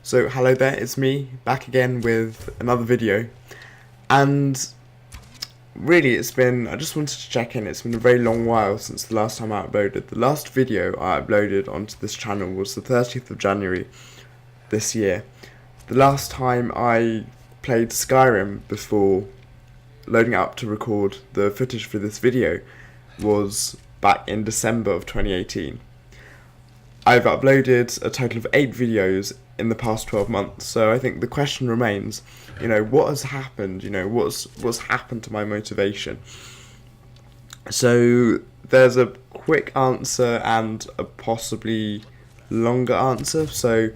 So hello there, it's me, back again with another video, and really I just wanted to check in. It's been a very long while since the last time I uploaded. The last video I uploaded onto this channel was the 30th of January this year. The last time I played Skyrim before loading it up to record the footage for this video was back in December of 2018. I've uploaded a total of 8 videos in the past 12 months, so I think the question remains, what has happened, what's happened to my motivation? So there's a quick answer and a possibly longer answer. So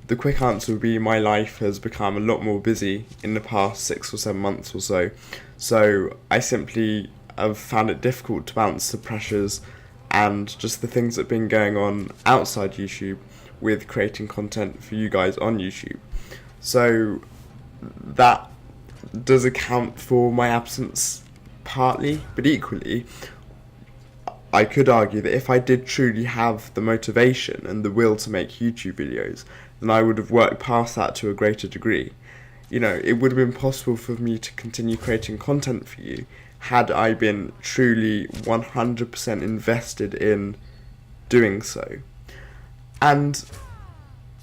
the quick answer would be my life has become a lot more busy in the past 6 or 7 months or so. So I simply have found it difficult to balance the pressures and just the things that have been going on outside YouTube with creating content for you guys on YouTube. So that does account for my absence partly, but equally I could argue that if I did truly have the motivation and the will to make YouTube videos, then I would have worked past that to a greater degree. It would have been possible for me to continue creating content for you had I been truly 100% invested in doing so. And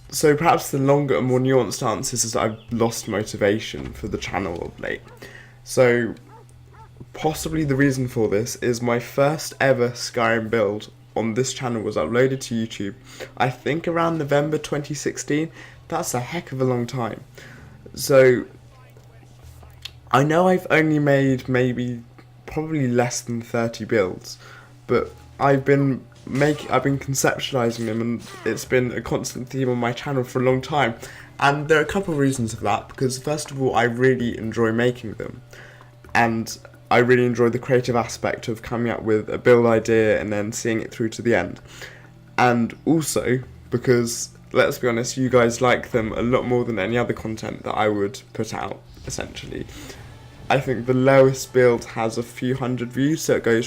so perhaps the longer and more nuanced answer is that I've lost motivation for the channel of late. So possibly the reason for this is my first ever Skyrim build on this channel was uploaded to YouTube, I think around November 2016. That's a heck of a long time. So I know I've only made probably less than 30 builds, but I've been conceptualizing them, and it's been a constant theme on my channel for a long time. And there are a couple of reasons for that, because first of all, I really enjoy making them, and I really enjoy the creative aspect of coming up with a build idea and then seeing it through to the end. And also because, let's be honest, you guys like them a lot more than any other content that I would put out, essentially. I think the lowest build has a few hundred views, so they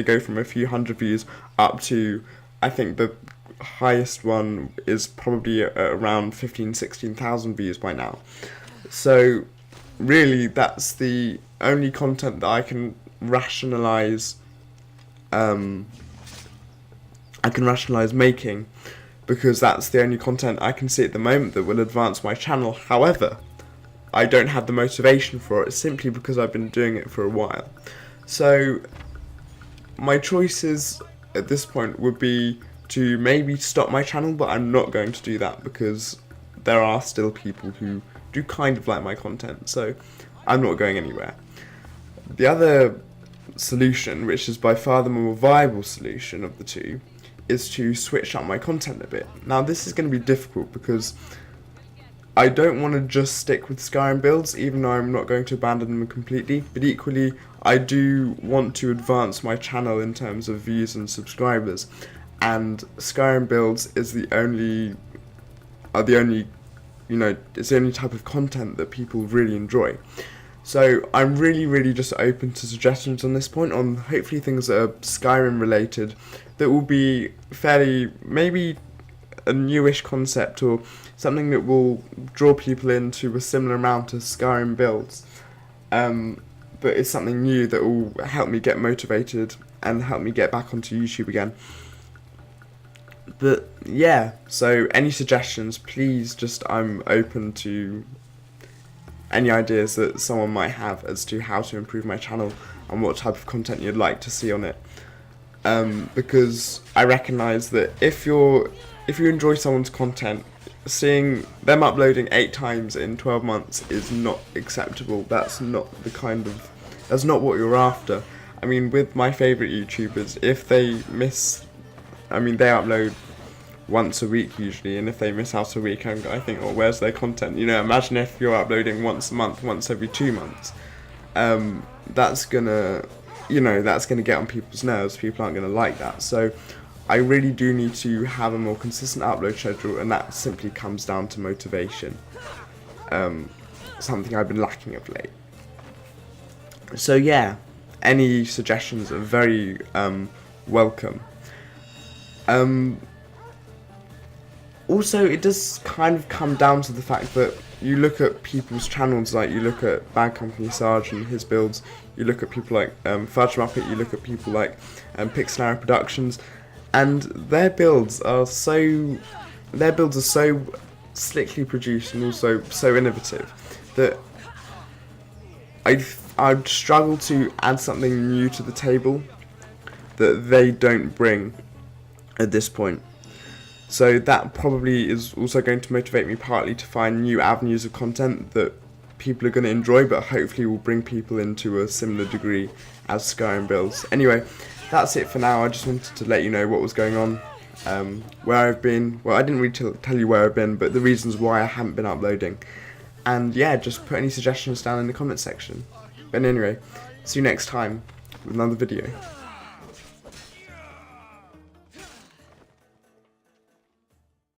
go from a few hundred views up to, I think the highest one is probably around 16,000 views by now. So really that's the only content that I can rationalize making, because that's the only content I can see at the moment that will advance my channel. However, I don't have the motivation for it simply because I've been doing it for a while. So my choices at this point would be to maybe stop my channel, but I'm not going to do that because there are still people who do kind of like my content, so I'm not going anywhere. The other solution, which is by far the more viable solution of the two, is to switch up my content a bit. Now this is going to be difficult because I don't want to just stick with Skyrim builds, even though I'm not going to abandon them completely, but equally I do want to advance my channel in terms of views and subscribers, and Skyrim builds is it's the only type of content that people really enjoy. So I'm really just open to suggestions on this point, on hopefully things that are Skyrim related, that will be fairly, maybe a newish concept or something that will draw people into a similar amount as Skyrim builds, but it's something new that will help me get motivated and help me get back onto YouTube again. But yeah, so any suggestions, please, I'm open to any ideas that someone might have as to how to improve my channel and what type of content you'd like to see on it. Because I recognise that if you enjoy someone's content, seeing them uploading 8 times in 12 months is not acceptable. That's not what you're after. I mean, with my favourite YouTubers, if they they upload once a week usually, and if they miss out a week, I think, oh, where's their content? Imagine if you're uploading once a month, once every 2 months. That's gonna get on people's nerves. People aren't gonna like that. So I really do need to have a more consistent upload schedule, and that simply comes down to motivation. Something I've been lacking of late. So yeah, any suggestions are very welcome. also, it does kind of come down to the fact that you look at people's channels, like you look at Bad Company Sarge and his builds, you look at people like Fudge Muppet, you look at people like Pixel Productions, and their builds are so slickly produced and also so innovative that I'd struggle to add something new to the table that they don't bring at this point. So that probably is also going to motivate me partly to find new avenues of content that people are going to enjoy, but hopefully will bring people into a similar degree as Skyrim builds. Anyway, that's it for now. I just wanted to let you know what was going on, where I've been. Well, I didn't really tell you where I've been, but the reasons why I haven't been uploading. And yeah, just put any suggestions down in the comment section. But anyway, see you next time with another video.